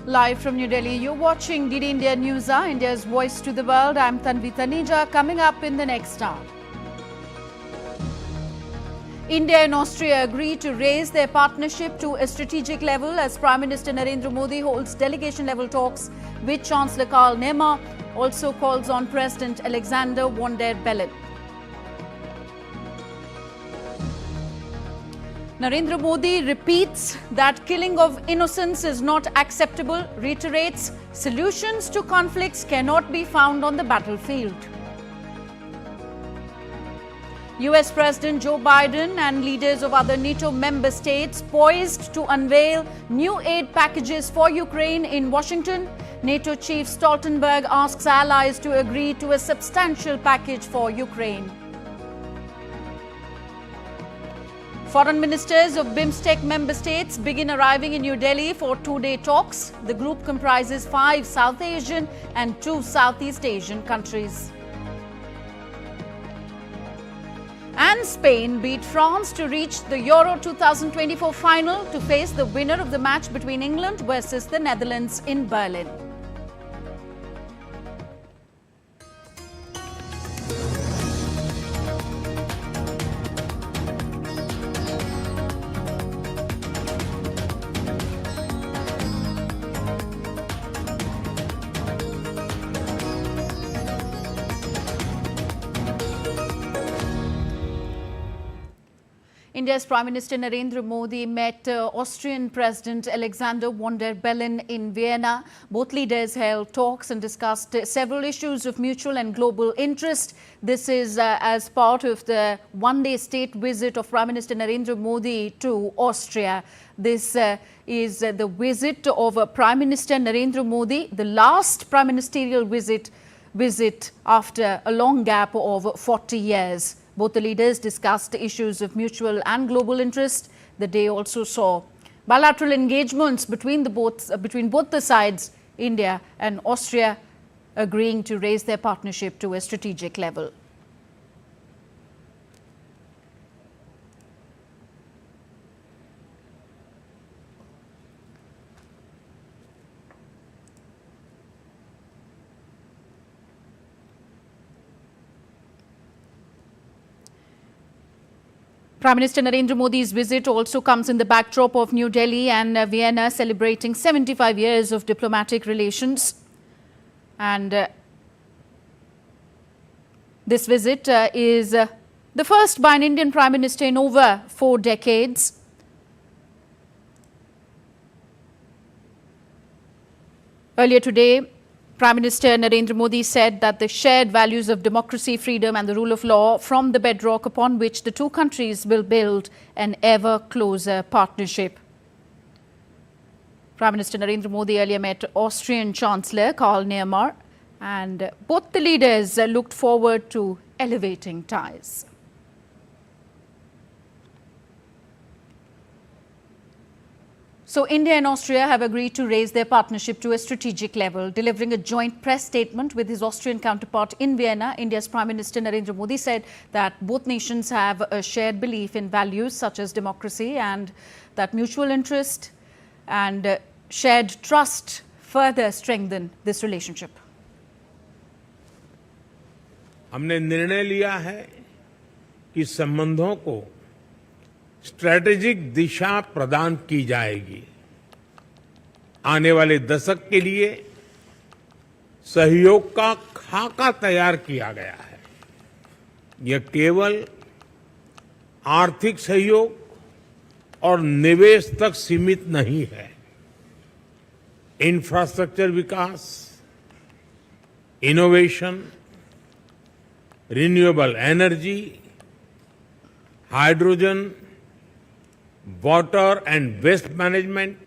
Live from New Delhi, you're watching DD India News, India's voice to the world. I'm Tanvi Taneja. Coming up in the next hour. India and Austria agree to raise their partnership to a strategic level as Prime Minister Narendra Modi holds delegation-level talks with Chancellor Karl Nehammer, also calls on President Alexander von der Bellen. Narendra Modi repeats that killing of innocents is not acceptable, reiterates solutions to conflicts cannot be found on the battlefield. US President Joe Biden and leaders of other NATO member states poised to unveil new aid packages for Ukraine in Washington. NATO Chief Stoltenberg asks allies to agree to a substantial package for Ukraine. Foreign ministers of BIMSTEC member states begin arriving in New Delhi for two-day talks. The group comprises 5 South Asian and 2 Southeast Asian countries. And Spain beat France to reach the Euro 2024 final to face the winner of the match between England versus the Netherlands in Berlin. India's Prime Minister Narendra Modi met Austrian President Alexander von der Bellen in Vienna. Both leaders held talks and discussed several issues of mutual and global interest. This is as part of the one-day state visit of Prime Minister Narendra Modi to Austria. This is the visit of Prime Minister Narendra Modi, the last prime ministerial visit after a long gap of 40 years. Both the leaders discussed issues of mutual and global interest. The day also saw bilateral engagements between both the sides, India and Austria agreeing to raise their partnership to a strategic level. Prime Minister Narendra Modi's visit also comes in the backdrop of New Delhi and Vienna celebrating 75 years of diplomatic relations. And this visit is the first by an Indian Prime Minister in over 4 decades. Earlier today, Prime Minister Narendra Modi said that the shared values of democracy, freedom and the rule of law form the bedrock upon which the two countries will build an ever closer partnership. Prime Minister Narendra Modi earlier met Austrian Chancellor Karl Nehammer and both the leaders looked forward to elevating ties. So India and Austria have agreed to raise their partnership to a strategic level. Delivering a joint press statement with his Austrian counterpart in Vienna, India's Prime Minister Narendra Modi said that both nations have a shared belief in values such as democracy and that mutual interest and shared trust further strengthen this relationship. हमने निर्णय लिया है कि संबंधों को strategic दिशा प्रदान की जाएगी। आने वाले दशक के लिए सहयोग का खाका तैयार किया गया है। यह केवल आर्थिक सहयोग और निवेश तक सीमित नहीं है। Infrastructure Vikas, innovation, renewable energy, hydrogen, water and waste management.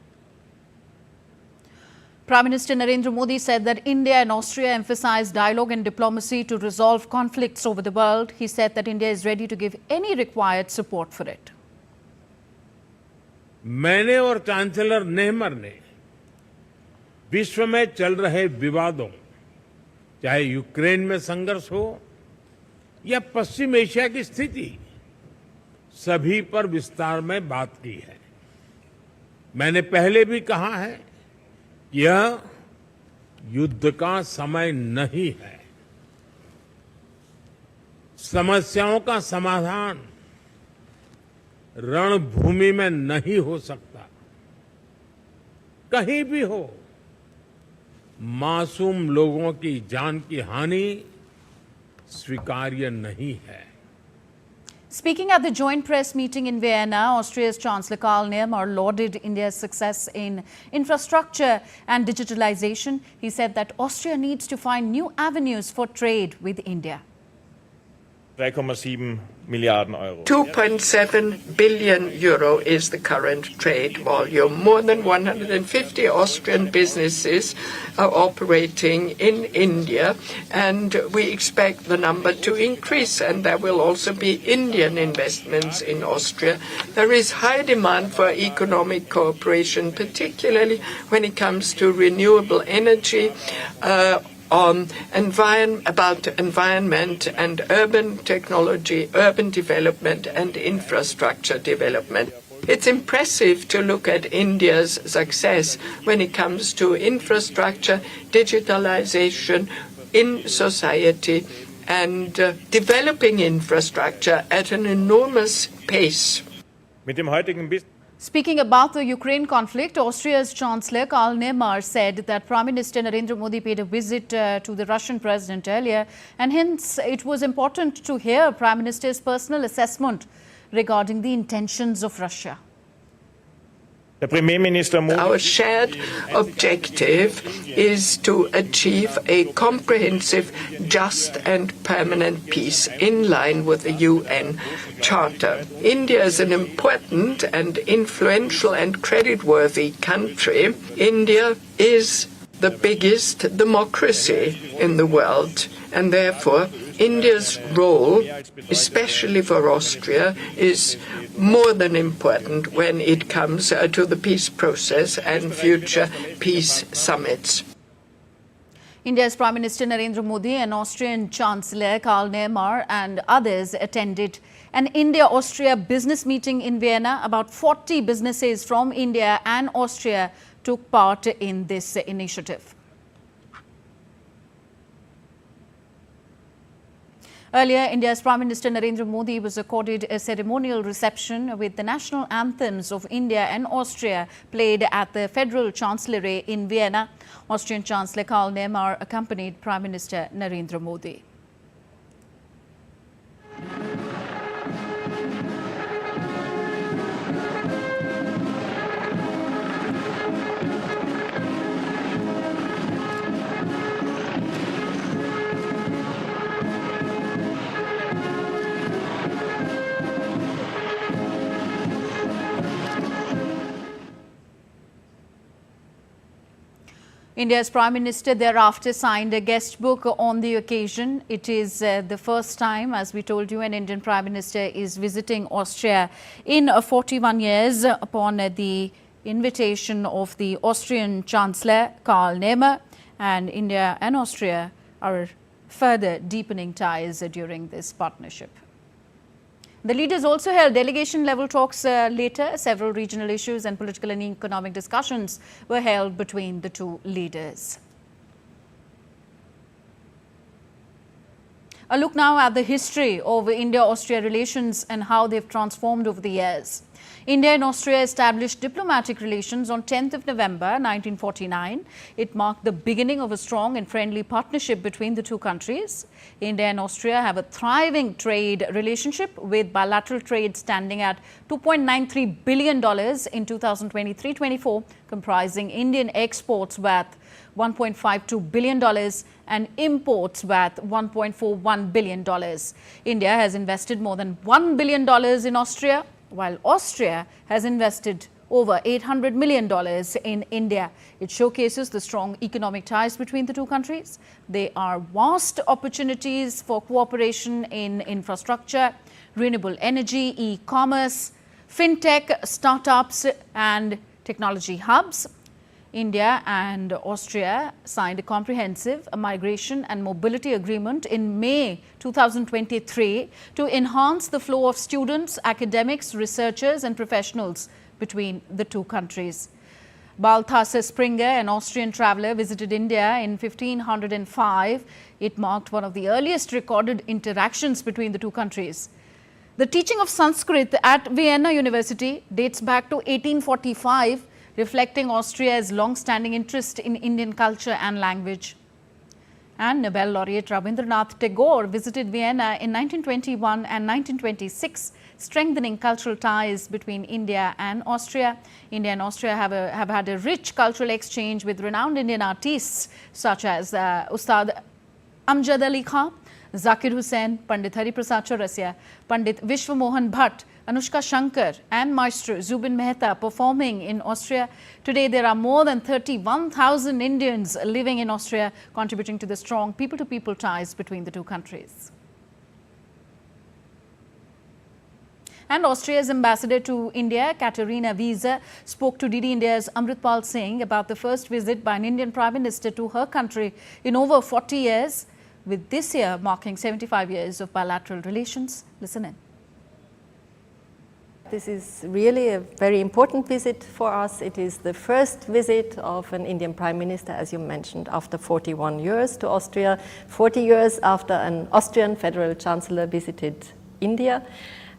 Prime Minister Narendra Modi said that India and Austria emphasize dialogue and diplomacy to resolve conflicts over the world. He said that India is ready to give any required support for it. मैंने और chancellor नेहमर ने विश्व में चल रहे विवादों, चाहे Ukraine में संघर्ष हो या पश्चिम एशिया की स्थिति, सभी पर विस्तार में बात की है। मैंने पहले भी कहा है यह युद्ध का समय नहीं है। समस्याओं का समाधान रणभूमि में नहीं हो सकता। कहीं भी हो, मासूम लोगों की जान की हानि स्वीकार्य नहीं है। Speaking at the joint press meeting in Vienna, Austria's Chancellor Karl Nehammer lauded India's success in infrastructure and digitalization. He said that Austria needs to find new avenues for trade with India. 3,7 Milliarden Euro. 2.7 billion euro is the current trade volume. More than 150 Austrian businesses are operating in India, and we expect the number to increase, and there will also be Indian investments in Austria. There is high demand for economic cooperation, particularly when it comes to renewable energy, about environment and urban technology, urban development and infrastructure development. It's impressive to look at India's success when it comes to infrastructure, digitalization in society, and developing infrastructure at an enormous pace. Mit dem heutigen Speaking about the Ukraine conflict, Austria's Chancellor Karl Nehammer said that Prime Minister Narendra Modi paid a visit to the Russian president earlier, and hence it was important to hear Prime Minister's personal assessment regarding the intentions of Russia. Our shared objective is to achieve a comprehensive, just and permanent peace in line with the UN Charter. India is an important and influential and creditworthy country. India is the biggest democracy in the world, and therefore India's role, especially for Austria, is more than important when it comes to the peace process and future peace summits. India's Prime Minister Narendra Modi and Austrian Chancellor Karl Nehammer and others attended an India-Austria business meeting in Vienna. About 40 businesses from India and Austria took part in this initiative. Earlier, India's Prime Minister Narendra Modi was accorded a ceremonial reception with the national anthems of India and Austria played at the Federal Chancellery in Vienna. Austrian Chancellor Karl Nehammer accompanied Prime Minister Narendra Modi. India's Prime Minister thereafter signed a guest book on the occasion. It is the first time, as we told you, an Indian Prime Minister is visiting Austria in 41 years upon the invitation of the Austrian Chancellor Karl Nehammer, and India and Austria are further deepening ties during this partnership. The leaders also held delegation-level talks later. Several regional issues and political and economic discussions were held between the two leaders. A look now at the history of India-Austria relations and how they've transformed over the years. India and Austria established diplomatic relations on 10th of November 1949. It marked the beginning of a strong and friendly partnership between the two countries. India and Austria have a thriving trade relationship with bilateral trade standing at $2.93 billion in 2023-24, comprising Indian exports worth $1.52 billion and imports worth $1.41 billion. India has invested more than $1 billion in Austria, while Austria has invested over $800 million in India. It showcases the strong economic ties between the two countries. There are vast opportunities for cooperation in infrastructure, renewable energy, e-commerce, fintech, startups and technology hubs. India and Austria signed a comprehensive migration and mobility agreement in May 2023 to enhance the flow of students, academics, researchers and professionals between the two countries. Balthasar Springer, an Austrian traveller, visited India in 1505. It marked one of the earliest recorded interactions between the two countries. The teaching of Sanskrit at Vienna University dates back to 1845, reflecting Austria's long-standing interest in Indian culture and language. And Nobel laureate Rabindranath Tagore visited Vienna in 1921 and 1926, strengthening cultural ties between India and Austria. India and Austria have had a rich cultural exchange with renowned Indian artists such as Ustad Amjad Ali Khan, Zakir Hussain, Pandit Hari Prasad Chaurasia, Pandit Vishwamohan Bhatt, Anushka Shankar and Maestro Zubin Mehta performing in Austria. Today, there are more than 31,000 Indians living in Austria, contributing to the strong people-to-people ties between the two countries. And Austria's ambassador to India, Katerina Wiese, spoke to DD India's Amritpal Singh about the first visit by an Indian Prime Minister to her country in over 40 years, with this year marking 75 years of bilateral relations. Listen in. This is really a very important visit for us. It is the first visit of an Indian Prime Minister, as you mentioned, after 41 years to Austria, 40 years after an Austrian Federal Chancellor visited India.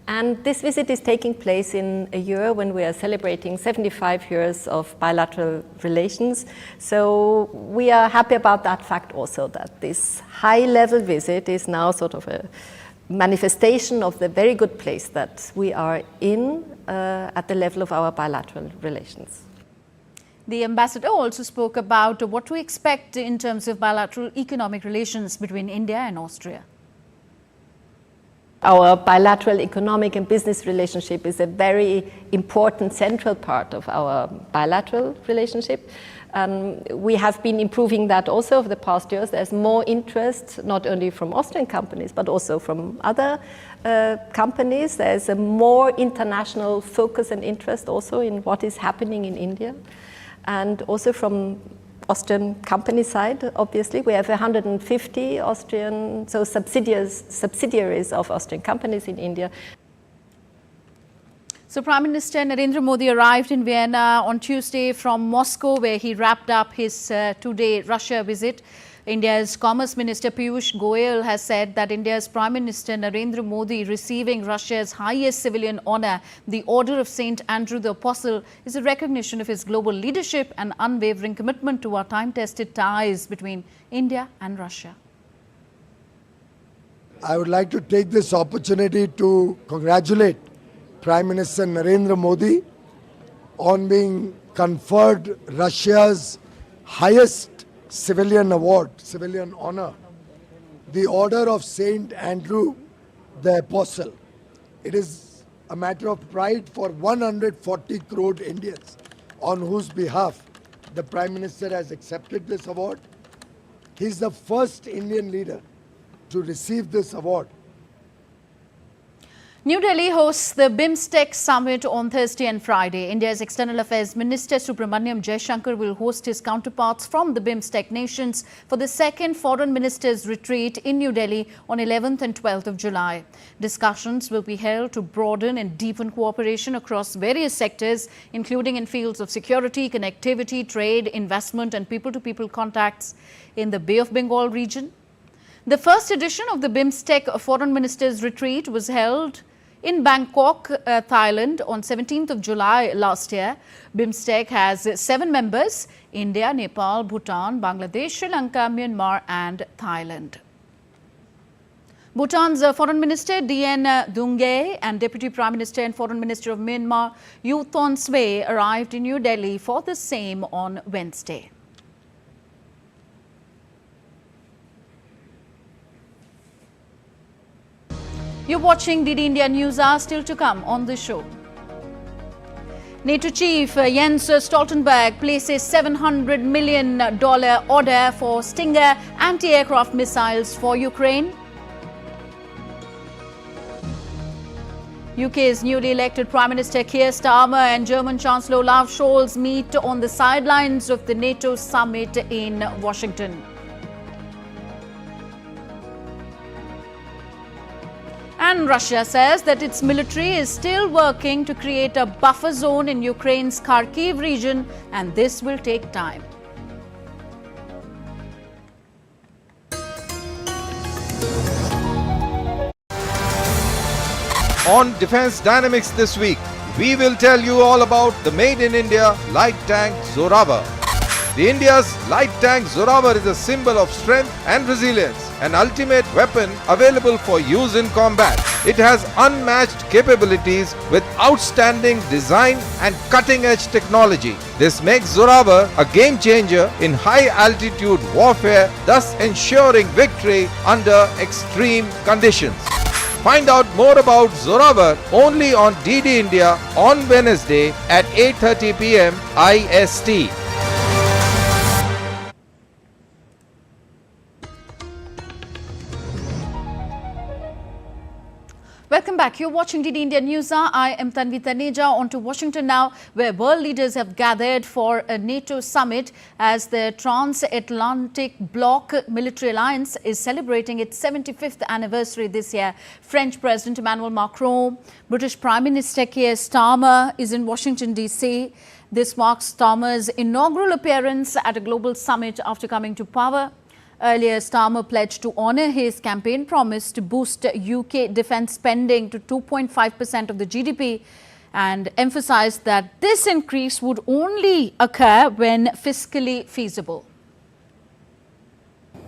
And this visit is taking place in a year when we are celebrating 75 years of bilateral relations. So we are happy about that fact also, that this high-level visit is now sort of a manifestation of the very good place that we are in at the level of our bilateral relations. The ambassador also spoke about what to expect in terms of bilateral economic relations between India and Austria. Our bilateral economic and business relationship is a very important central part of our bilateral relationship. We have been improving that also over the past years. There's more interest, not only from Austrian companies, but also from other companies. There's a more international focus and interest also in what is happening in India. And also from Austrian company side, obviously, we have 150 Austrian, so subsidiaries of Austrian companies in India. So Prime Minister Narendra Modi arrived in Vienna on Tuesday from Moscow, where he wrapped up his two-day Russia visit. India's Commerce Minister Piyush Goyal has said that India's Prime Minister Narendra Modi receiving Russia's highest civilian honor, the Order of St. Andrew the Apostle, is a recognition of his global leadership and unwavering commitment to our time-tested ties between India and Russia. I would like to take this opportunity to congratulate Prime Minister Narendra Modi on being conferred Russia's highest civilian award, civilian honor, the Order of St. Andrew the Apostle. It is a matter of pride for 140 crore Indians on whose behalf the Prime Minister has accepted this award. He is the first Indian leader to receive this award. New Delhi hosts the BIMSTEC summit on Thursday and Friday. India's External Affairs Minister Subramaniam Jaishankar will host his counterparts from the BIMSTEC nations for the second Foreign Ministers' retreat in New Delhi on 11th and 12th of July. Discussions will be held to broaden and deepen cooperation across various sectors, including in fields of security, connectivity, trade, investment and people-to-people contacts in the Bay of Bengal region. The first edition of the BIMSTEC Foreign Ministers' retreat was held in Bangkok, Thailand on 17th of July last year. BIMSTEC has 7 members: India, Nepal, Bhutan, Bangladesh, Sri Lanka, Myanmar and Thailand. Bhutan's Foreign Minister DN Dungay and Deputy Prime Minister and Foreign Minister of Myanmar U Thon Sway arrived in New Delhi for the same on Wednesday. You're watching DD India News Hour. Still to come on the show. NATO Chief Jens Stoltenberg places $700 million order for Stinger anti-aircraft missiles for Ukraine. UK's newly elected Prime Minister Keir Starmer and German Chancellor Olaf Scholz meet on the sidelines of the NATO summit in Washington. And Russia says that its military is still working to create a buffer zone in Ukraine's Kharkiv region, and this will take time. On Defense Dynamics this week, we will tell you all about the Made in India light tank Zorawar. The India's light tank Zorawar is a symbol of strength and resilience, an ultimate weapon available for use in combat. It has unmatched capabilities with outstanding design and cutting-edge technology. This makes Zorawar a game changer in high-altitude warfare, thus ensuring victory under extreme conditions. Find out more about Zorawar only on DD India on Wednesday at 8:30 p.m. IST. Welcome back. You're watching DD India News Hour. I am Tanvi Taneja. On to Washington now, where world leaders have gathered for a NATO summit as the transatlantic bloc military alliance is celebrating its 75th anniversary this year. French President Emmanuel Macron, British Prime Minister Keir Starmer is in Washington, D.C. This marks Starmer's inaugural appearance at a global summit after coming to power. Earlier, Starmer pledged to honour his campaign promise to boost UK defence spending to 2.5% of the GDP and emphasised that this increase would only occur when fiscally feasible.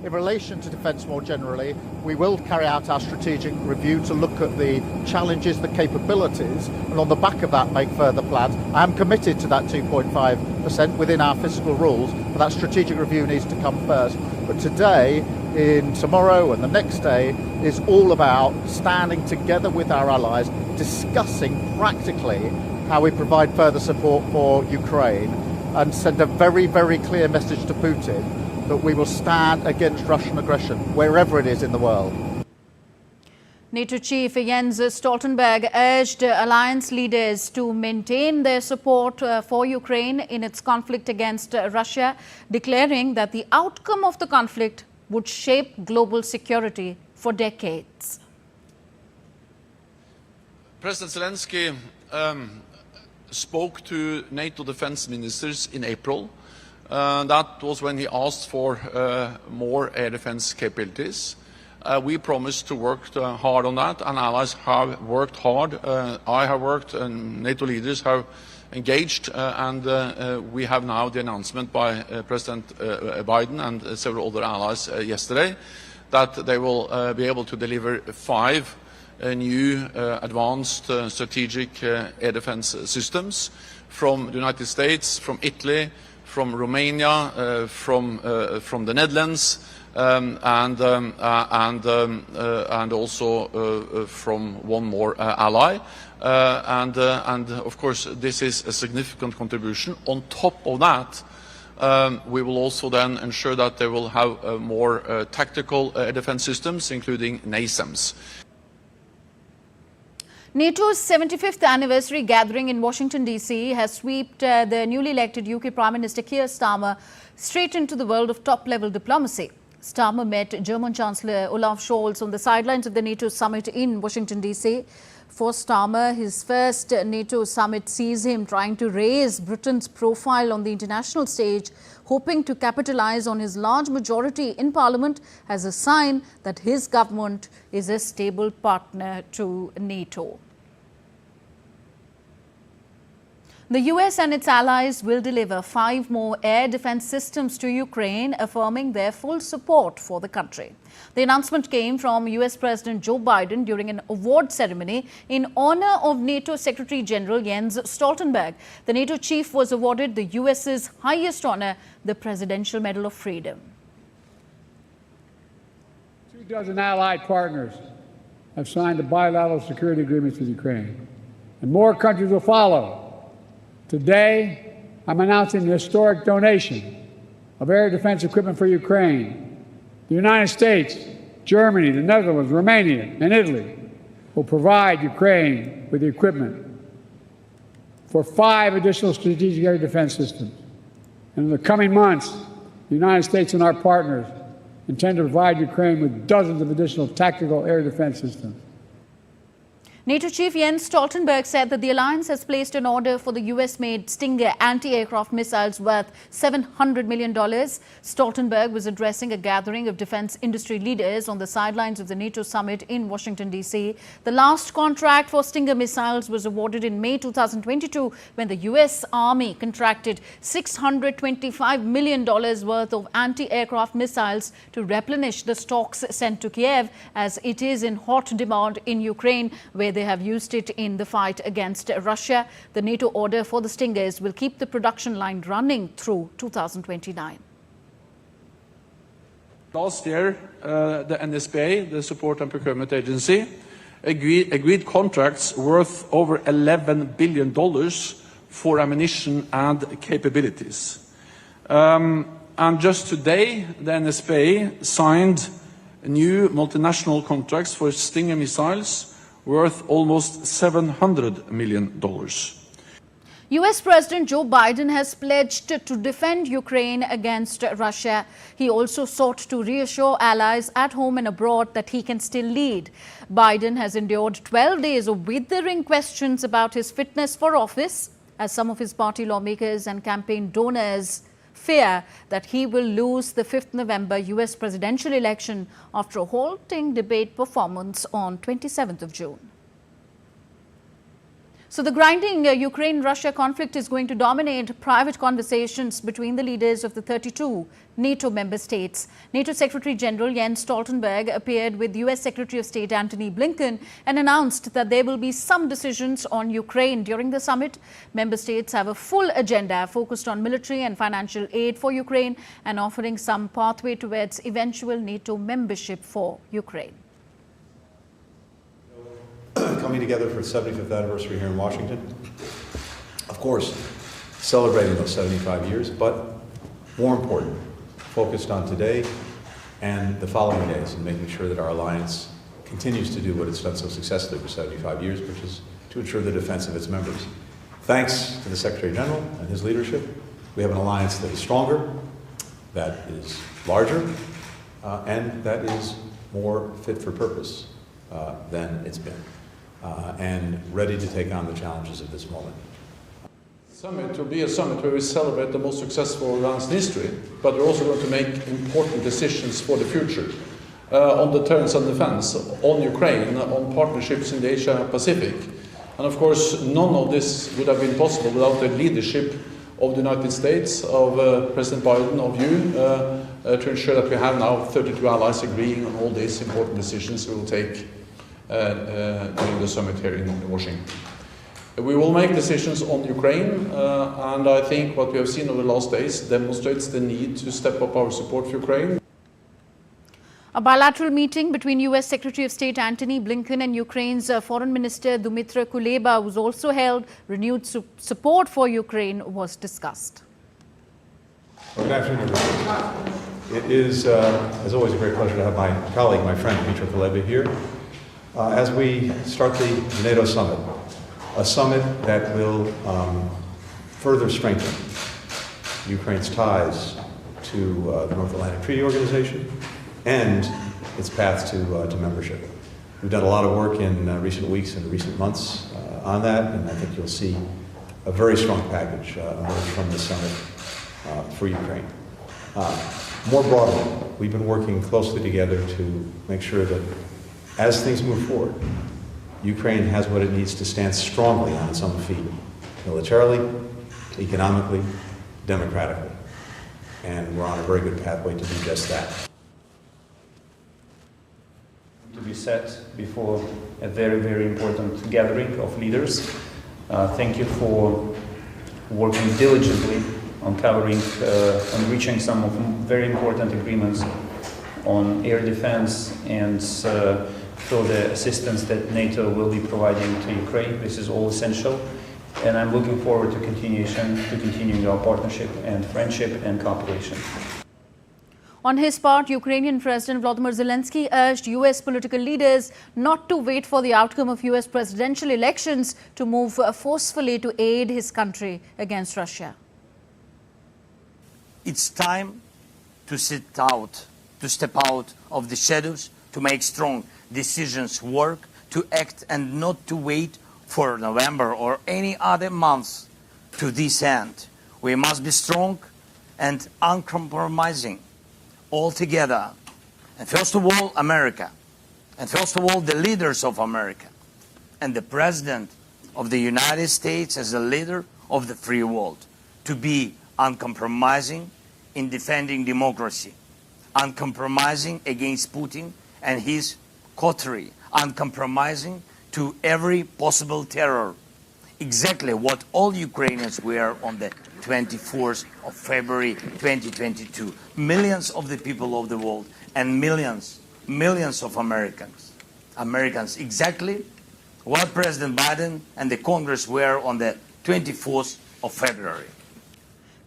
In relation to defence more generally, we will carry out our strategic review to look at the challenges, the capabilities, and on the back of that make further plans. I am committed to that 2.5% within our fiscal rules, but that strategic review needs to come first. But today, tomorrow and the next day is all about standing together with our allies, discussing practically how we provide further support for Ukraine and send a very, very clear message to Putin that we will stand against Russian aggression wherever it is in the world. NATO chief Jens Stoltenberg urged alliance leaders to maintain their support for Ukraine in its conflict against Russia, declaring that the outcome of the conflict would shape global security for decades. President Zelensky spoke to NATO defense ministers in April. That was when he asked for more air defense capabilities. We promised to work hard on that, and allies have worked hard. I have worked, and NATO leaders have engaged, and we have now the announcement by President Biden and several other allies yesterday that they will be able to deliver 5 new advanced strategic air defense systems from the United States, from Italy, from Romania, from the Netherlands, and also from one more ally. And of course, this is a significant contribution. On top of that, we will also then ensure that they will have more tactical defense systems, including NASAMS. NATO's 75th anniversary gathering in Washington, D.C. has swept the newly elected UK Prime Minister Keir Starmer straight into the world of top-level diplomacy. Starmer met German Chancellor Olaf Scholz on the sidelines of the NATO summit in Washington, D.C. For Starmer, his first NATO summit sees him trying to raise Britain's profile on the international stage, hoping to capitalise on his large majority in Parliament as a sign that his government is a stable partner to NATO. The US and its allies will deliver 5 more air defense systems to Ukraine, affirming their full support for the country. The announcement came from US President Joe Biden during an award ceremony in honor of NATO Secretary General Jens Stoltenberg. The NATO chief was awarded the US's highest honor, the Presidential Medal of Freedom. 24 allied partners have signed the bilateral security agreements with Ukraine, and more countries will follow. Today, I'm announcing the historic donation of air defense equipment for Ukraine. The United States, Germany, the Netherlands, Romania, and Italy will provide Ukraine with the equipment for 5 additional strategic air defense systems. And in the coming months, the United States and our partners intend to provide Ukraine with dozens of additional tactical air defense systems. NATO chief Jens Stoltenberg said that the alliance has placed an order for the US-made Stinger anti-aircraft missiles worth $700 million. Stoltenberg was addressing a gathering of defense industry leaders on the sidelines of the NATO summit in Washington, D.C. The last contract for Stinger missiles was awarded in May 2022 when the US Army contracted $625 million worth of anti-aircraft missiles to replenish the stocks sent to Kiev, as it is in hot demand in Ukraine, where they have used it in the fight against Russia. The NATO order for the Stingers will keep the production line running through 2029. Last year, the NSPA, the Support and Procurement Agency, agreed contracts worth over $11 billion for ammunition and capabilities. And just today, the NSPA signed new multinational contracts for Stinger missiles worth almost $700 million. US President Joe Biden has pledged to defend Ukraine against Russia. He also sought to reassure allies at home and abroad that he can still lead. Biden has endured 12 days of withering questions about his fitness for office, as some of his party lawmakers and campaign donors fear that he will lose the 5th November US presidential election after a halting debate performance on 27th of June. So the grinding Ukraine-Russia conflict is going to dominate private conversations between the leaders of the 32 NATO member states. NATO Secretary General Jens Stoltenberg appeared with US Secretary of State Antony Blinken and announced that there will be some decisions on Ukraine during the summit. Member states have a full agenda focused on military and financial aid for Ukraine and offering some pathway towards eventual NATO membership for Ukraine. Coming together for the 75th anniversary here in Washington. Of course, celebrating those 75 years, but more important, focused on today and the following days and making sure that our alliance continues to do what it's done so successfully for 75 years, which is to ensure the defense of its members. Thanks to the Secretary General and his leadership, we have an alliance that is stronger, that is larger, and that is more fit for purpose than it's been. And ready to take on the challenges of this moment. Summit will be a summit where we celebrate the most successful alliance in history, but we're also going to make important decisions for the future on deterrence and defense, on Ukraine, on partnerships in the Asia-Pacific. And of course, none of this would have been possible without the leadership of the United States, of President Biden, of you, to ensure that we have now 32 allies agreeing on all these important decisions we will take during the summit here in Washington. We will make decisions on Ukraine, and I think what we have seen over the last days demonstrates the need to step up our support for Ukraine. A bilateral meeting between US Secretary of State Antony Blinken and Ukraine's Foreign Minister Dmytro Kuleba was also held. Renewed support for Ukraine was discussed. Well, good afternoon, everybody. It is, as always, a great pleasure to have my colleague, my friend Dmytro Kuleba here. As we start the NATO summit, a summit that will further strengthen Ukraine's ties to the North Atlantic Treaty Organization and its path to membership. We've done a lot of work in recent weeks and recent months on that, and I think you'll see a very strong package emerge from this summit for Ukraine. More broadly, we've been working closely together to make sure that as things move forward, Ukraine has what it needs to stand strongly on its own feet, militarily, economically, democratically. And we're on a very good pathway to do just that. To be set before a very, very important gathering of leaders. Thank you for working diligently on covering and reaching some of very important agreements on air defense and for the assistance that NATO will be providing to Ukraine. This is all essential, and I'm looking forward to continuing our partnership and friendship and cooperation. On his part, Ukrainian President Volodymyr Zelensky urged US political leaders not to wait for the outcome of US presidential elections to move forcefully to aid his country against Russia. It's time to step out of the shadows, to make strong decisions work, to act and not to wait for November or any other months to this end. We must be strong and uncompromising all together. And first of all, America. And first of all, the leaders of America. And the President of the United States as the leader of the free world. To be uncompromising in defending democracy. Uncompromising against Putin and his coterie. Uncompromising to every possible terror. Exactly what all Ukrainians were on the 24th of February 2022. Millions of the people of the world and millions of Americans. Exactly what President Biden and the Congress were on the 24th of February.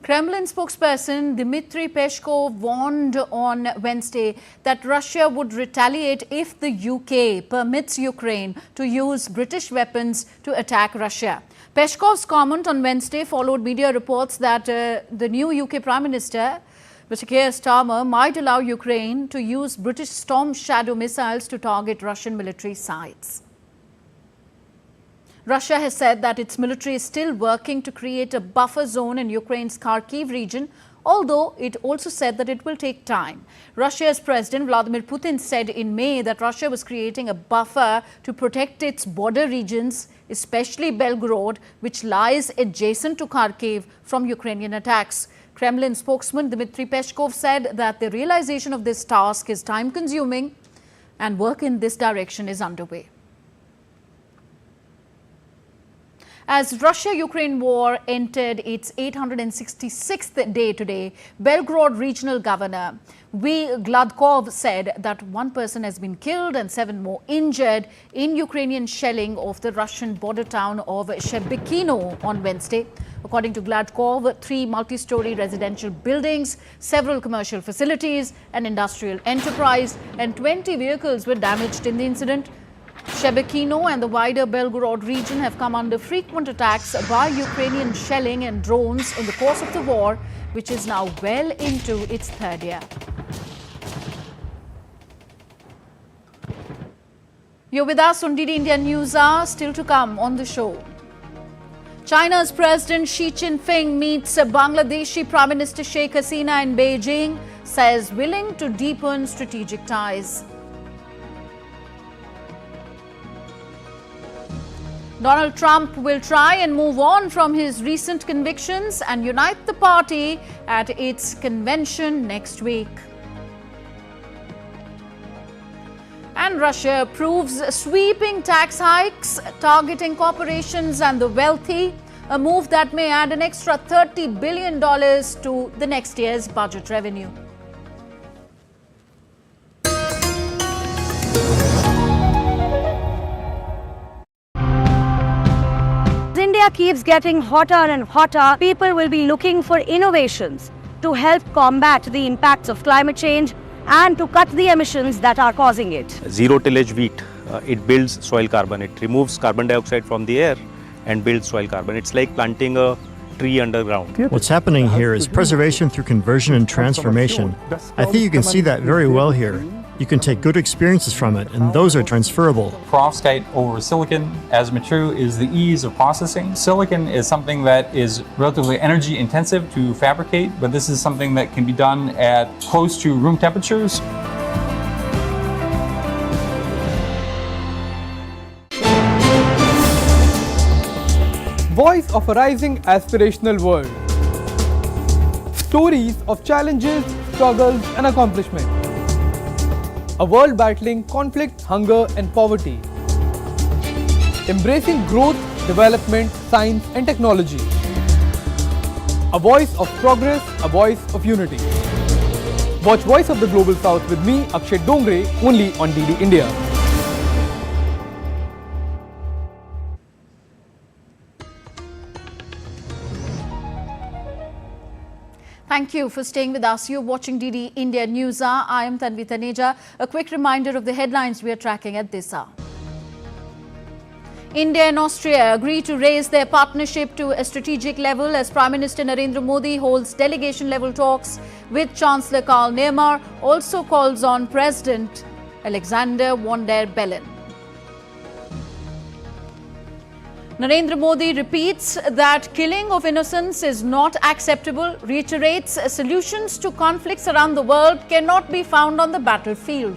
Kremlin spokesperson Dmitry Peskov warned on Wednesday that Russia would retaliate if the UK permits Ukraine to use British weapons to attack Russia. Peskov's comment on Wednesday followed media reports that the new UK Prime Minister, Mr. Keir Starmer, might allow Ukraine to use British Storm Shadow missiles to target Russian military sites. Russia has said that its military is still working to create a buffer zone in Ukraine's Kharkiv region, although it also said that it will take time. Russia's President Vladimir Putin said in May that Russia was creating a buffer to protect its border regions, especially Belgorod, which lies adjacent to Kharkiv, from Ukrainian attacks. Kremlin spokesman Dmitry Peskov said that the realization of this task is time-consuming and work in this direction is underway. As Russia-Ukraine war entered its 866th day today, Belgorod regional governor V. Gladkov said that one person has been killed and 7 more injured in Ukrainian shelling of the Russian border town of Shebekino on Wednesday. According to Gladkov, 3 multi-story residential buildings, several commercial facilities, an industrial enterprise, and 20 vehicles were damaged in the incident. Shebekino and the wider Belgorod region have come under frequent attacks by Ukrainian shelling and drones in the course of the war, which is now well into its 3rd year. You're with us on DD India News Hour. Still to come on the show. China's President Xi Jinping meets Bangladeshi Prime Minister Sheikh Hasina in Beijing, says willing to deepen strategic ties. Donald Trump will try and move on from his recent convictions and unite the party at its convention next week. And Russia approves sweeping tax hikes targeting corporations and the wealthy, a move that may add an extra $30 billion to the next year's budget revenue. India keeps getting hotter and hotter, people will be looking for innovations to help combat the impacts of climate change and to cut the emissions that are causing it. Zero tillage wheat, it builds soil carbon. It removes carbon dioxide from the air and builds soil carbon. It's like planting a tree underground. What's happening here is preservation through conversion and transformation. I think you can see that very well here. You can take good experiences from it, and those are transferable. Perovskite over silicon as material is the ease of processing. Silicon is something that is relatively energy intensive to fabricate, but this is something that can be done at close to room temperatures. Voice of a rising aspirational world. Stories of challenges, struggles and accomplishment. A world battling conflict, hunger and poverty. Embracing growth, development, science and technology. A voice of progress, a voice of unity. Watch Voice of the Global South with me, Akshay Dongre, only on DD India. Thank you for staying with us. You're watching DD India News Hour. I am Tanvi Taneja. A quick reminder of the headlines we are tracking at this hour. India and Austria agree to raise their partnership to a strategic level as Prime Minister Narendra Modi holds delegation-level talks with Chancellor Karl Nehammer, also calls on President Alexander von der Bellen. Narendra Modi repeats that killing of innocents is not acceptable, reiterates solutions to conflicts around the world cannot be found on the battlefield.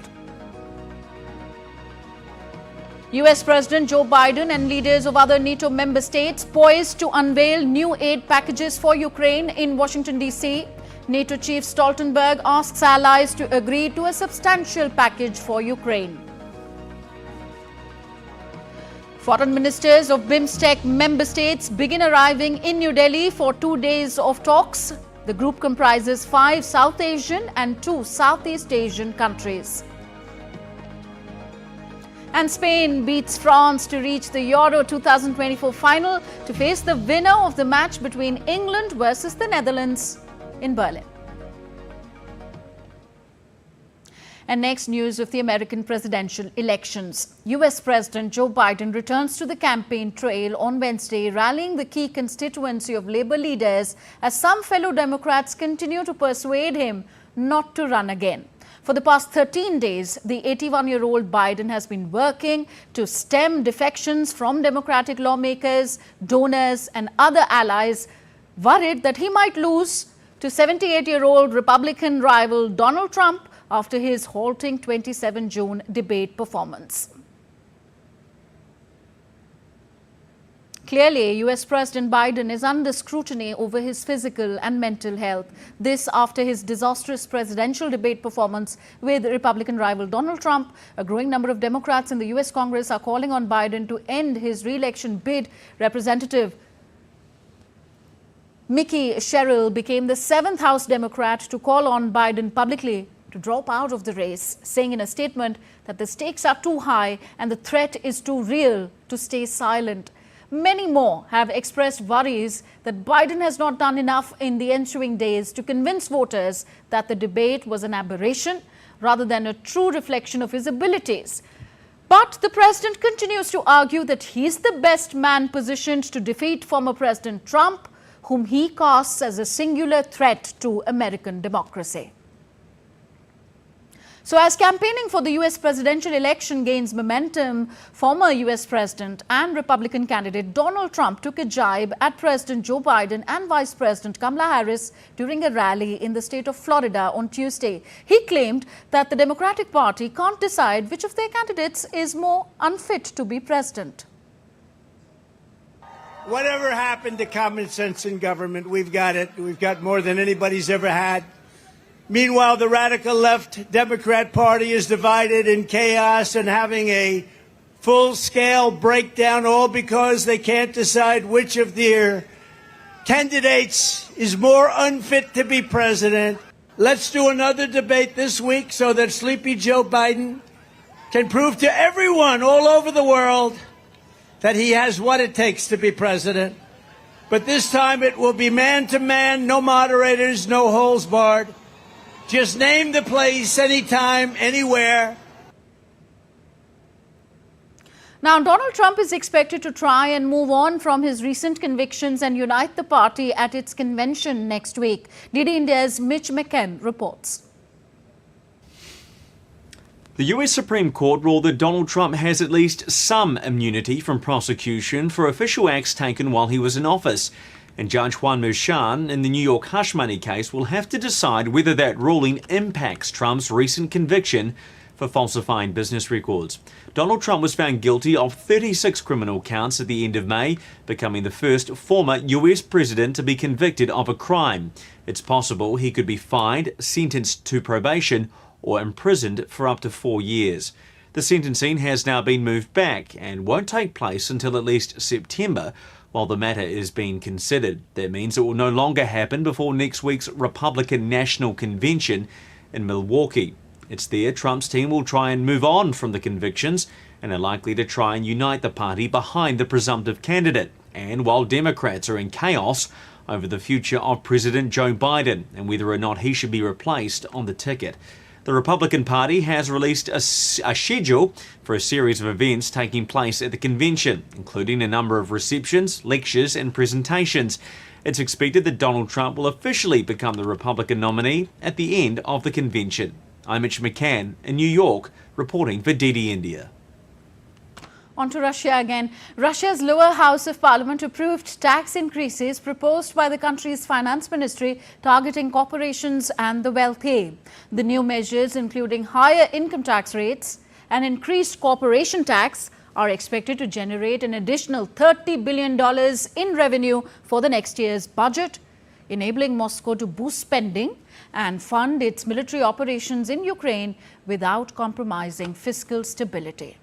US President Joe Biden and leaders of other NATO member states poised to unveil new aid packages for Ukraine in Washington, D.C. NATO Chief Stoltenberg asks allies to agree to a substantial package for Ukraine. Foreign ministers of BIMSTEC member states begin arriving in New Delhi for 2 days of talks. The group comprises 5 South Asian and 2 Southeast Asian countries. And Spain beats France to reach the Euro 2024 final to face the winner of the match between England versus the Netherlands in Berlin. And next, news of the American presidential elections. US President Joe Biden returns to the campaign trail on Wednesday, rallying the key constituency of Labour leaders as some fellow Democrats continue to persuade him not to run again. For the past 13 days, the 81-year-old Biden has been working to stem defections from Democratic lawmakers, donors and other allies, worried that he might lose to 78-year-old Republican rival Donald Trump after his halting 27 June debate performance. Clearly, US President Biden is under scrutiny over his physical and mental health. This after his disastrous presidential debate performance with Republican rival Donald Trump. A growing number of Democrats in the US Congress are calling on Biden to end his re-election bid. Representative Mickey Sherrill became the 7th House Democrat to call on Biden publicly to drop out of the race, saying in a statement that the stakes are too high and the threat is too real to stay silent. Many more have expressed worries that Biden has not done enough in the ensuing days to convince voters that the debate was an aberration rather than a true reflection of his abilities. But the president continues to argue that he's the best man positioned to defeat former President Trump, whom he casts as a singular threat to American democracy. So as campaigning for the US presidential election gains momentum, former US President and Republican candidate Donald Trump took a jibe at President Joe Biden and Vice President Kamala Harris during a rally in the state of Florida on Tuesday. He claimed that the Democratic Party can't decide which of their candidates is more unfit to be president. Whatever happened to common sense in government? We've got it. We've got more than anybody's ever had. Meanwhile, the radical left Democrat Party is divided in chaos and having a full-scale breakdown, all because they can't decide which of their candidates is more unfit to be president. Let's do another debate this week so that Sleepy Joe Biden can prove to everyone all over the world that he has what it takes to be president. But this time it will be man-to-man, no moderators, no holes barred. Just name the place, anytime, anywhere. Now, Donald Trump is expected to try and move on from his recent convictions and unite the party at its convention next week. DD India's Mitch McCann reports. The US Supreme Court ruled that Donald Trump has at least some immunity from prosecution for official acts taken while he was in office. And Judge Juan Merchan in the New York hush money case will have to decide whether that ruling impacts Trump's recent conviction for falsifying business records. Donald Trump was found guilty of 36 criminal counts at the end of May, becoming the first former US president to be convicted of a crime. It's possible he could be fined, sentenced to probation, or imprisoned for up to 4 years. The sentencing has now been moved back and won't take place until at least September, while the matter is being considered. That means it will no longer happen before next week's Republican National Convention in Milwaukee. It's there Trump's team will try and move on from the convictions and are likely to try and unite the party behind the presumptive candidate. And while Democrats are in chaos over the future of President Joe Biden and whether or not he should be replaced on the ticket, the Republican Party has released a schedule for a series of events taking place at the convention, including a number of receptions, lectures and presentations. It's expected that Donald Trump will officially become the Republican nominee at the end of the convention. I'm Mitch McCann in New York, reporting for DD India. On to Russia again. Russia's lower house of parliament approved tax increases proposed by the country's finance ministry targeting corporations and the wealthy. The new measures, including higher income tax rates and increased corporation tax, are expected to generate an additional $30 billion in revenue for the next year's budget, enabling Moscow to boost spending and fund its military operations in Ukraine without compromising fiscal stability.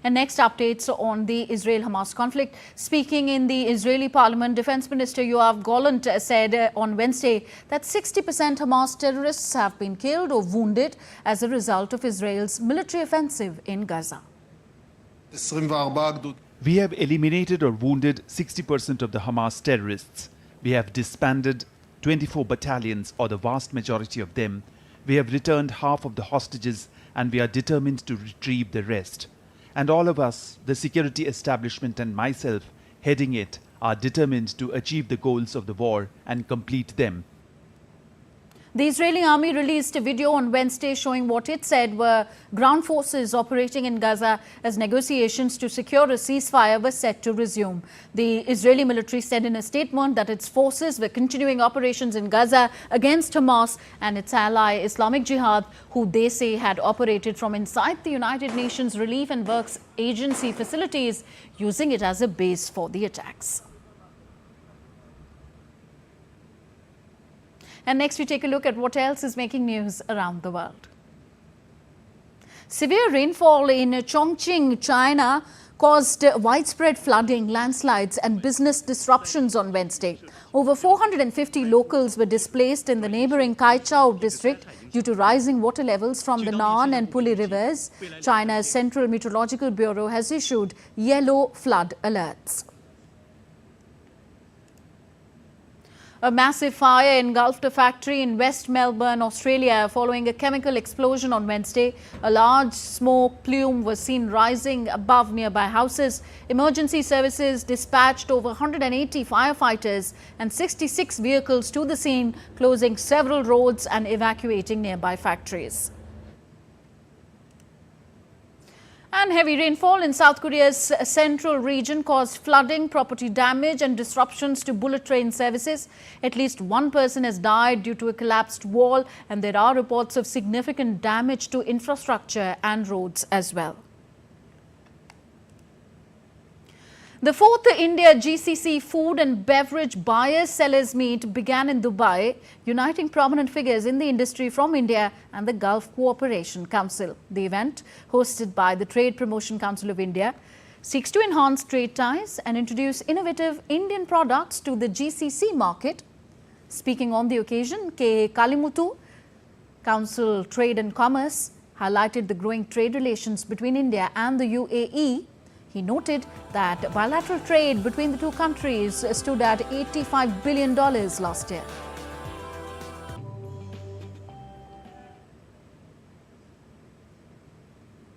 And next, updates on the Israel-Hamas conflict. Speaking in the Israeli parliament, Defense Minister Yoav Gallant said on Wednesday that 60% Hamas terrorists have been killed or wounded as a result of Israel's military offensive in Gaza. We have eliminated or wounded 60% of the Hamas terrorists. We have disbanded 24 battalions, or the vast majority of them. We have returned half of the hostages, and we are determined to retrieve the rest. And all of us, the security establishment and myself heading it, are determined to achieve the goals of the war and complete them. The Israeli army released a video on Wednesday showing what it said were ground forces operating in Gaza as negotiations to secure a ceasefire were set to resume. The Israeli military said in a statement that its forces were continuing operations in Gaza against Hamas and its ally Islamic Jihad, who they say had operated from inside the United Nations Relief and Works Agency facilities, using it as a base for the attacks. And next, we take a look at what else is making news around the world. Severe rainfall in Chongqing, China, caused widespread flooding, landslides and business disruptions on Wednesday. Over 450 locals were displaced in the neighbouring Kaichou district due to rising water levels from the Nan and Puli rivers. China's Central Meteorological Bureau has issued yellow flood alerts. A massive fire engulfed a factory in West Melbourne, Australia, following a chemical explosion on Wednesday. A large smoke plume was seen rising above nearby houses. Emergency services dispatched over 180 firefighters and 66 vehicles to the scene, closing several roads and evacuating nearby factories. And heavy rainfall in South Korea's central region caused flooding, property damage and disruptions to bullet train services. At least one person has died due to a collapsed wall, and there are reports of significant damage to infrastructure and roads as well. The fourth India GCC Food and Beverage Buyers Sellers Meet began in Dubai, uniting prominent figures in the industry from India and the Gulf Cooperation Council. The event, hosted by the Trade Promotion Council of India, seeks to enhance trade ties and introduce innovative Indian products to the GCC market. Speaking on the occasion, K. Kalimuthu, Council Trade and Commerce, highlighted the growing trade relations between India and the UAE. He noted that bilateral trade between the two countries stood at $85 billion last year.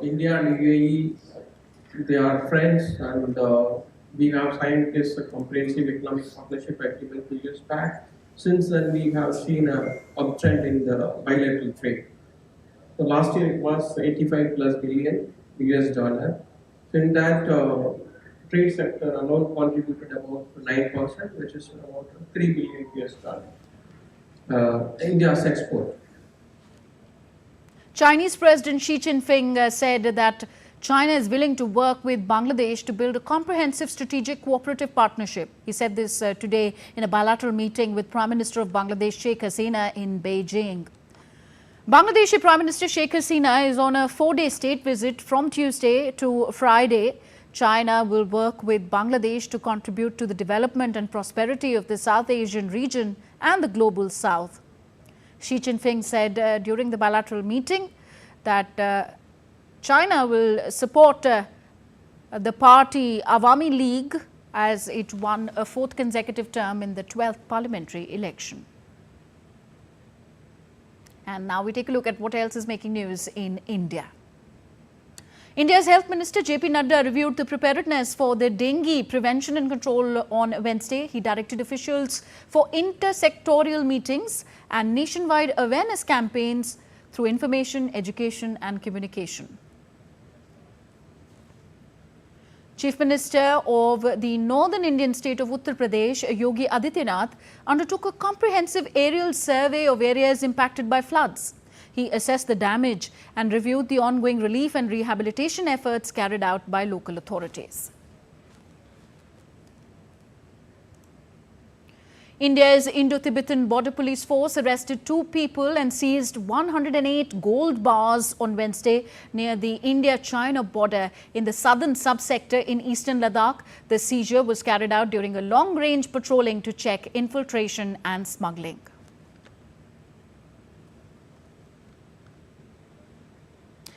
India and UAE, they are friends, and we have signed this comprehensive economic partnership agreement 2 years back. Since then, we have seen an uptrend in the bilateral trade. So last year it was 85 plus billion US dollar. In that, trade sector alone contributed about 9%, which is about 3 billion US dollar. India's export. Chinese President Xi Jinping said that China is willing to work with Bangladesh to build a comprehensive strategic cooperative partnership. He said this today in a bilateral meeting with Prime Minister of Bangladesh Sheikh Hasina in Beijing. Bangladeshi Prime Minister Sheikh Hasina is on a 4-day state visit from Tuesday to Friday. China will work with Bangladesh to contribute to the development and prosperity of the South Asian region and the global South. Xi Jinping said during the bilateral meeting that China will support the party Awami League as it won a 4th consecutive term in the 12th parliamentary election. And now we take a look at what else is making news in India. India's Health Minister JP Nadda reviewed the preparedness for the dengue prevention and control on Wednesday. He directed officials for intersectoral meetings and nationwide awareness campaigns through information, education and communication. Chief Minister of the northern Indian state of Uttar Pradesh, Yogi Adityanath, undertook a comprehensive aerial survey of areas impacted by floods. He assessed the damage and reviewed the ongoing relief and rehabilitation efforts carried out by local authorities. India's Indo-Tibetan Border Police Force arrested 2 people and seized 108 gold bars on Wednesday near the India-China border in the southern subsector in eastern Ladakh. The seizure was carried out during a long-range patrolling to check infiltration and smuggling.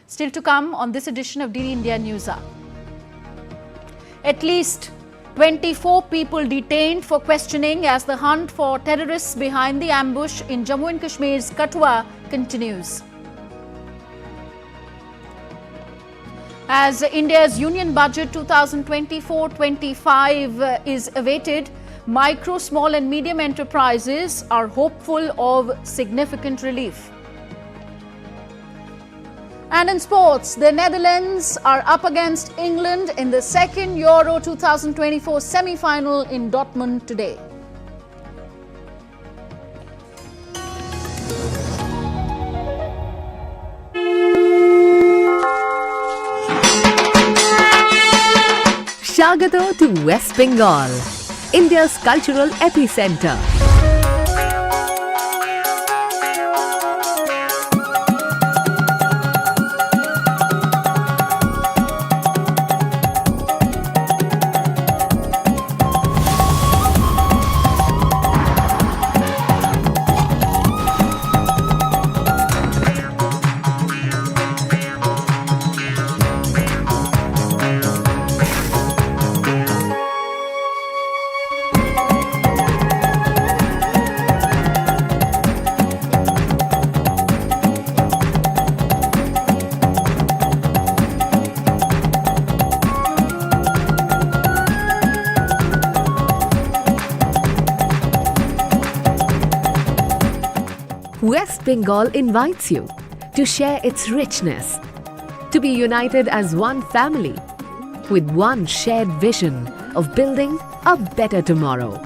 Still to come on this edition of DD India News Hour. At least 24 people detained for questioning as the hunt for terrorists behind the ambush in Jammu and Kashmir's Kathua continues. As India's Union Budget 2024-25 is awaited, micro, small and medium enterprises are hopeful of significant relief. And in sports, the Netherlands are up against England in the second Euro 2024 semi-final in Dortmund today. Shagato to West Bengal, India's cultural epicenter. West Bengal invites you to share its richness, to be united as one family with one shared vision of building a better tomorrow.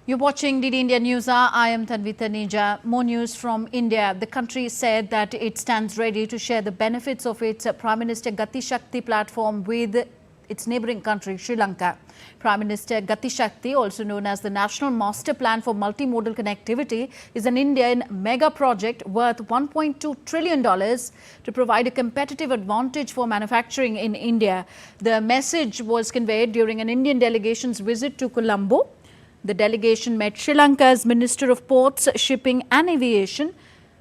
You're watching DD India News Hour. I am Tanvita Nija. More news from India. The country said that it stands ready to share the benefits of its Prime Minister Gati Shakti platform with its neighbouring country, Sri Lanka. Prime Minister Gati Shakti, also known as the National Master Plan for Multimodal Connectivity, is an Indian mega project worth $1.2 trillion to provide a competitive advantage for manufacturing in India. The message was conveyed during an Indian delegation's visit to Colombo. The delegation met Sri Lanka's Minister of Ports, Shipping and Aviation,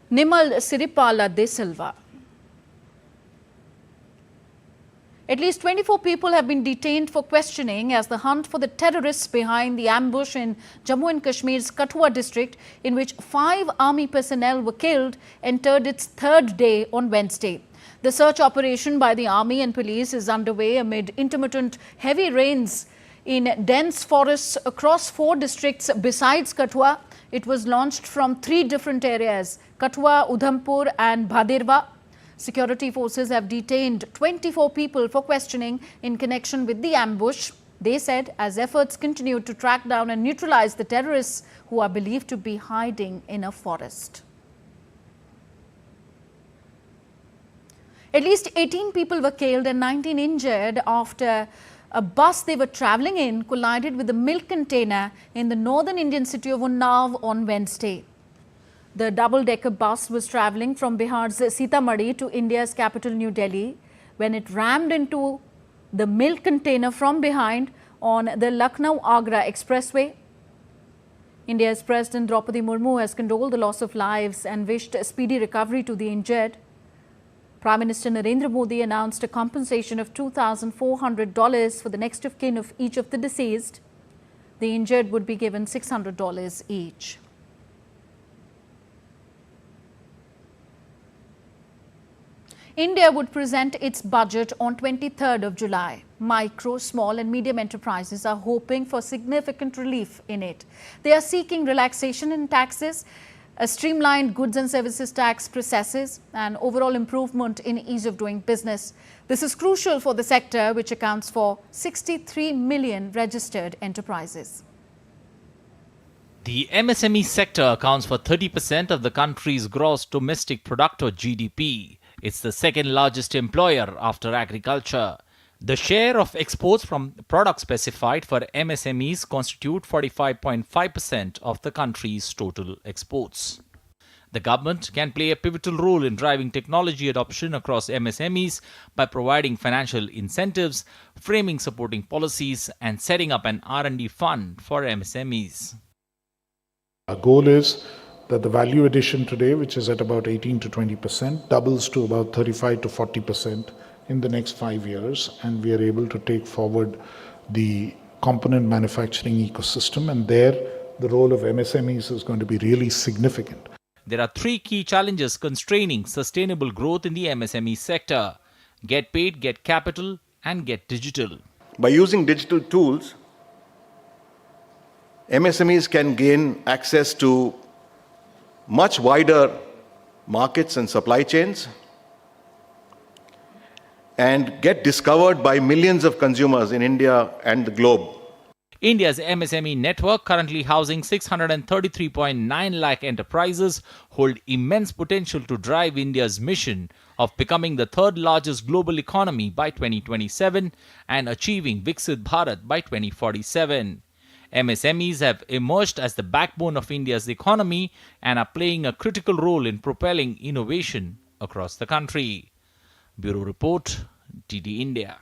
Nimal Siripala De Silva. At least 24 people have been detained for questioning as the hunt for the terrorists behind the ambush in Jammu and Kashmir's Kathua district, in which 5 army personnel were killed, entered its 3rd day on Wednesday. The search operation by the army and police is underway amid intermittent heavy rains in dense forests across 4 districts besides Kathua. It was launched from 3 different areas, Kathua, Udhampur and Bhaderwa. Security forces have detained 24 people for questioning in connection with the ambush, they said, as efforts continue to track down and neutralize the terrorists who are believed to be hiding in a forest. At least 18 people were killed and 19 injured after A bus they were travelling in collided with a milk container in the northern Indian city of Unnao on Wednesday. The double-decker bus was travelling from Bihar's Sitamarhi to India's capital New Delhi when it rammed into the milk container from behind on the Lucknow-Agra expressway. India's President Draupadi Murmu has condoled the loss of lives and wished a speedy recovery to the injured. Prime Minister Narendra Modi announced a compensation of $2,400 for the next of kin of each of the deceased. The injured would be given $600 each. India would present its budget on 23rd of July. Micro, small and medium enterprises are hoping for significant relief in it. They are seeking relaxation in taxes, a streamlined goods and services tax processes and overall improvement in ease of doing business. This is crucial for the sector, which accounts for 63 million registered enterprises. The MSME sector accounts for 30% of the country's gross domestic product or GDP. It's the second largest employer after agriculture. The share of exports from products specified for MSMEs constitute 45.5% of the country's total exports. The government can play a pivotal role in driving technology adoption across MSMEs by providing financial incentives, framing supporting policies, and setting up an R&D fund for MSMEs. Our goal is that the value addition today, which is at about 18 to 20%, doubles to about 35 to 40% in the next 5 years, and we are able to take forward the component manufacturing ecosystem, and there the role of MSMEs is going to be really significant. There are three key challenges constraining sustainable growth in the MSME sector: get paid, get capital, and get digital. By using digital tools, MSMEs can gain access to much wider markets and supply chains and get discovered by millions of consumers in India and the globe. India's MSME network, currently housing 633.9 lakh enterprises, hold immense potential to drive India's mission of becoming the third largest global economy by 2027 and achieving Viksit Bharat by 2047. MSMEs have emerged as the backbone of India's economy and are playing a critical role in propelling innovation across the country. Bureau Report, DD India.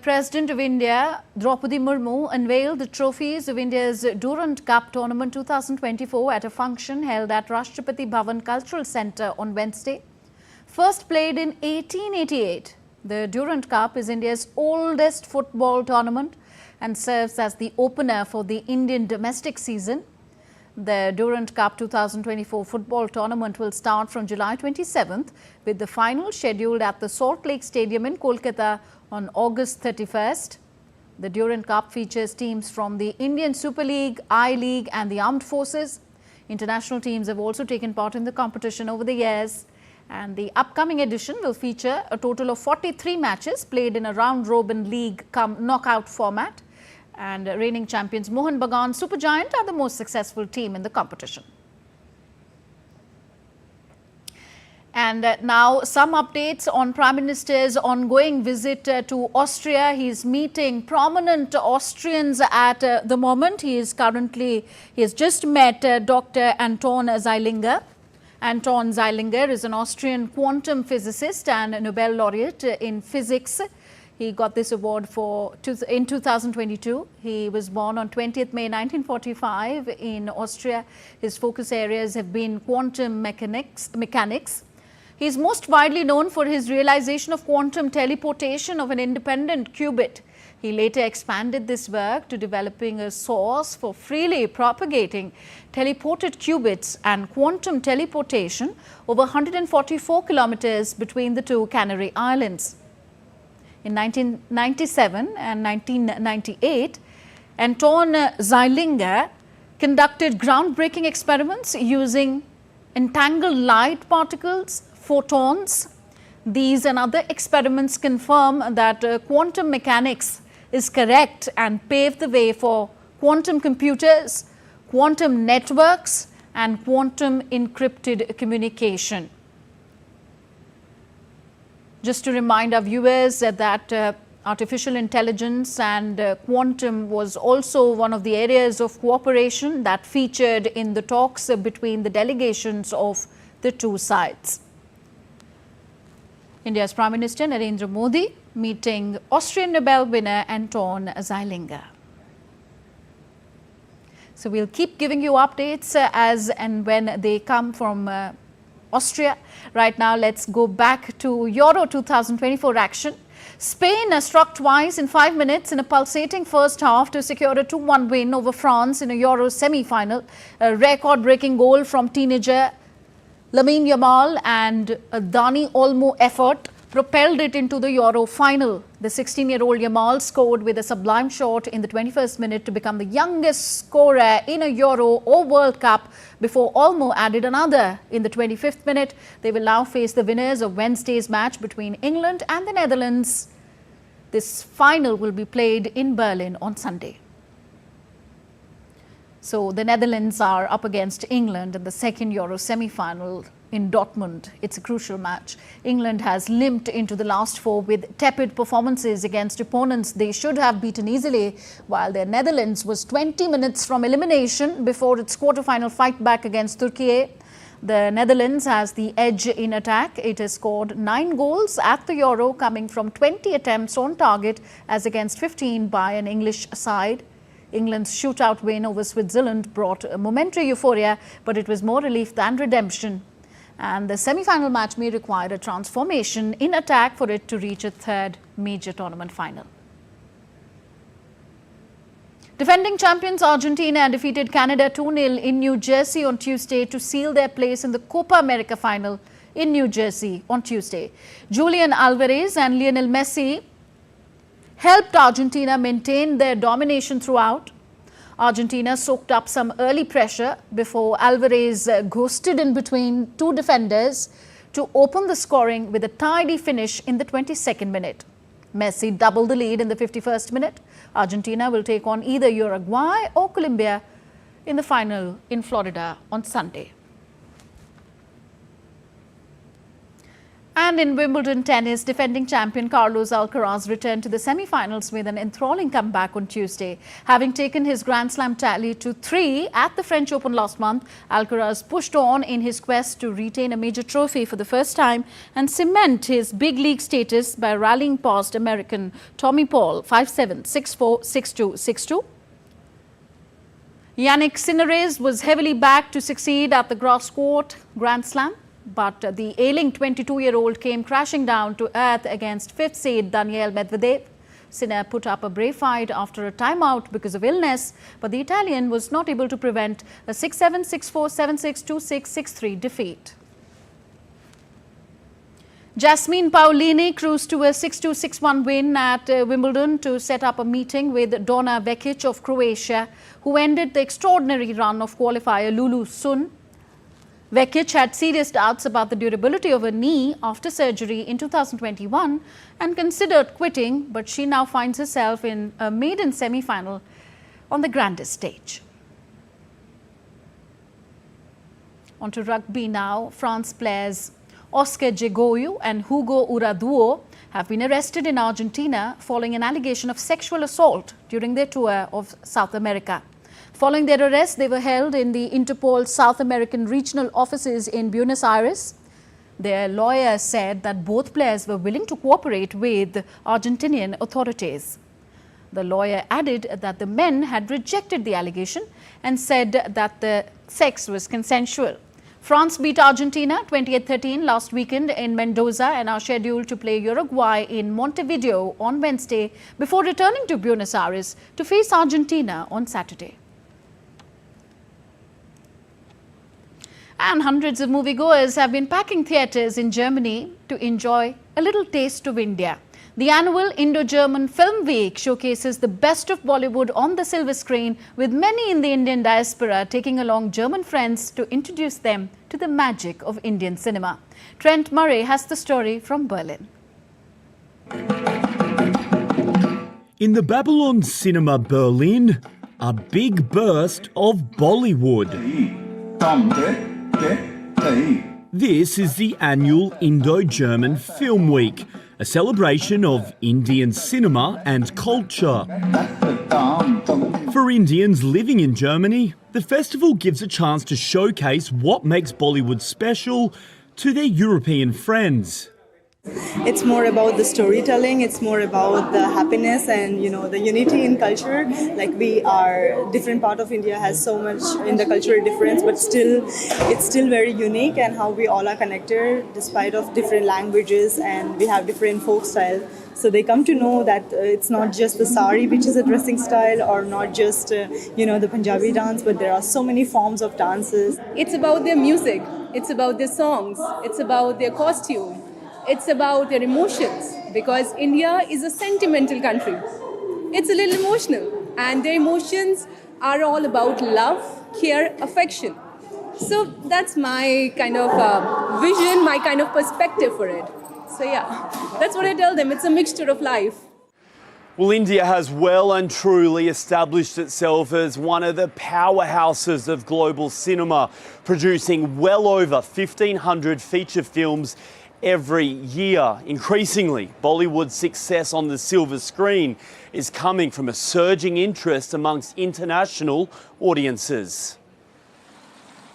President of India, Draupadi Murmu, unveiled the trophies of India's Durand Cup Tournament 2024 at a function held at Rashtrapati Bhavan Cultural Centre on Wednesday. First played in 1888, the Durand Cup is India's oldest football tournament and serves as the opener for the Indian domestic season. The Durand Cup 2024 football tournament will start from July 27th, with the final scheduled at the Salt Lake Stadium in Kolkata on August 31st. The Durand Cup features teams from the Indian Super League, I-League and the Armed Forces. International teams have also taken part in the competition over the years. And the upcoming edition will feature a total of 43 matches played in a round-robin league knockout format. And reigning champions Mohun Bagan Supergiant are the most successful team in the competition. And now some updates on Prime Minister's ongoing visit to Austria. He is meeting prominent Austrians at the moment. He has just met Dr. Anton Zeilinger. Anton Zeilinger is an Austrian quantum physicist and a Nobel laureate in physics. He got this award in 2022. He was born on 20th May 1945 in Austria. His focus areas have been quantum mechanics. He is most widely known for his realization of quantum teleportation of an independent qubit. He later expanded this work to developing a source for freely propagating teleported qubits and quantum teleportation over 144 kilometers between the two Canary Islands. In 1997 and 1998, Anton Zeilinger conducted groundbreaking experiments using entangled light particles, photons. These and other experiments confirm that quantum mechanics is correct and pave the way for quantum computers, quantum networks and quantum encrypted communication. Just to remind our viewers that artificial intelligence and quantum was also one of the areas of cooperation that featured in the talks between the delegations of the two sides. India's Prime Minister Narendra Modi meeting Austrian Nobel winner Anton Zeilinger. So we'll keep giving you updates as and when they come from Austria. Right now, let's go back to Euro 2024 action. Spain struck twice in 5 minutes in a pulsating first half to secure a 2-1 win over France in a Euro semi-final. A record-breaking goal from teenager Lamine Yamal and a Dani Olmo effort propelled it into the Euro final. The 16-year-old Yamal scored with a sublime shot in the 21st minute to become the youngest scorer in a Euro or World Cup before Olmo added another in the 25th minute. They will now face the winners of Wednesday's match between England and the Netherlands. This final will be played in Berlin on Sunday. So the Netherlands are up against England in the second Euro semi-final in Dortmund. It's a crucial match. England has limped into the last four with tepid performances against opponents they should have beaten easily, while the Netherlands was 20 minutes from elimination before its quarter-final fight back against Turkey. The Netherlands has the edge in attack. It has scored 9 goals at the Euro, coming from 20 attempts on target as against 15 by an English side. England's shootout win over Switzerland brought a momentary euphoria, but it was more relief than redemption. And the semi-final match may require a transformation in attack for it to reach a third major tournament final. Defending champions Argentina defeated Canada 2-0 in New Jersey on Tuesday to seal their place in the Copa America final in New Jersey on Tuesday. Julian Alvarez and Lionel Messi helped Argentina maintain their domination throughout. Argentina soaked up some early pressure before Alvarez ghosted in between two defenders to open the scoring with a tidy finish in the 22nd minute. Messi doubled the lead in the 51st minute. Argentina will take on either Uruguay or Colombia in the final in Florida on Sunday. And in Wimbledon tennis, defending champion Carlos Alcaraz returned to the semi-finals with an enthralling comeback on Tuesday. Having taken his Grand Slam tally to 3 at the French Open last month, Alcaraz pushed on in his quest to retain a major trophy for the first time and cement his big league status by rallying past American Tommy Paul 5-7, 6-4, 6-2, 6-2. Yannick Sinner was heavily backed to succeed at the grass court Grand Slam. But the ailing 22-year-old came crashing down to earth against 5th seed Daniil Medvedev. Sinner put up a brave fight after a timeout because of illness, but the Italian was not able to prevent a 6-7, 6-4, 7-6, 2-6, 6-3 defeat. Jasmine Paolini cruised to a 6-2, 6-1 win at Wimbledon to set up a meeting with Donna Vekic of Croatia, who ended the extraordinary run of qualifier Lulu Sun. Vekic had serious doubts about the durability of her knee after surgery in 2021 and considered quitting, but she now finds herself in a maiden semi-final on the grandest stage. On to rugby now. France players Oscar Jegoyu and Hugo Uraduo have been arrested in Argentina following an allegation of sexual assault during their tour of South America. Following their arrest, they were held in the Interpol South American regional offices in Buenos Aires. Their lawyer said that both players were willing to cooperate with Argentinian authorities. The lawyer added that the men had rejected the allegation and said that the sex was consensual. France beat Argentina 28-13 last weekend in Mendoza and are scheduled to play Uruguay in Montevideo on Wednesday before returning to Buenos Aires to face Argentina on Saturday. And hundreds of moviegoers have been packing theatres in Germany to enjoy a little taste of India. The annual Indo-German Film Week showcases the best of Bollywood on the silver screen, with many in the Indian diaspora taking along German friends to introduce them to the magic of Indian cinema. Trent Murray has the story from Berlin. In the Babylon Cinema Berlin, a big burst of Bollywood. This is the annual Indo-German Film Week, a celebration of Indian cinema and culture. For Indians living in Germany, the festival gives a chance to showcase what makes Bollywood special to their European friends. It's more about the storytelling, it's more about the happiness and, the unity in culture. Like, we are, different part of India has so much in the cultural difference, but still, it's still very unique, and how we all are connected despite of different languages, and we have different folk style. So they come to know that it's not just the sari, which is a dressing style, or not just, the Punjabi dance, but there are so many forms of dances. It's about their music, it's about their songs, it's about their costume. It's about their emotions, because India is a sentimental country. It's a little emotional, and their emotions are all about love, care, affection. So that's my kind of vision, my kind of perspective for it. So yeah, that's what I tell them. It's a mixture of life. Well, India has well and truly established itself as one of the powerhouses of global cinema, producing well over 1,500 feature films every year. Increasingly, Bollywood's success on the silver screen is coming from a surging interest amongst international audiences.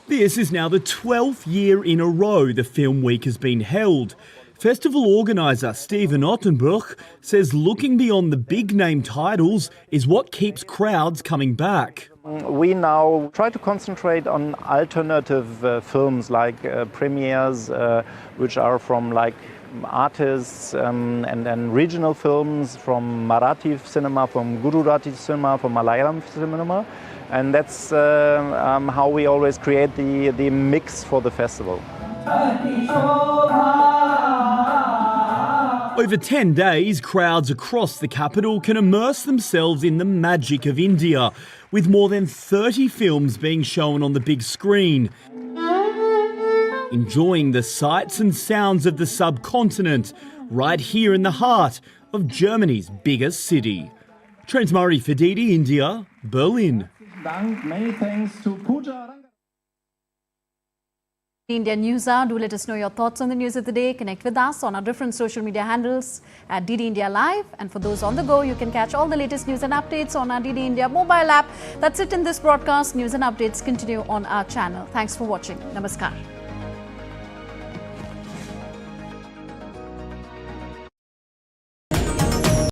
This is now the 12th year in a row the Film Week has been held. Festival organiser Stephen Ottenbuch says looking beyond the big-name titles is what keeps crowds coming back. We now try to concentrate on alternative films like premieres, which are from artists and regional films from Marathi cinema, from Gujarati cinema, from Malayalam cinema. And that's how we always create the mix for the festival. Over 10 days, crowds across the capital can immerse themselves in the magic of India, with more than 30 films being shown on the big screen. Enjoying the sights and sounds of the subcontinent, right here in the heart of Germany's biggest city. Trent Murray for DD India, Berlin. Many thanks to Pooja. India News Hour. Do let us know your thoughts on the news of the day. Connect with us on our different social media handles at DD India Live. And for those on the go, you can catch all the latest news and updates on our DD India mobile app. That's it in this broadcast. News and updates continue on our channel. Thanks for watching. Namaskar.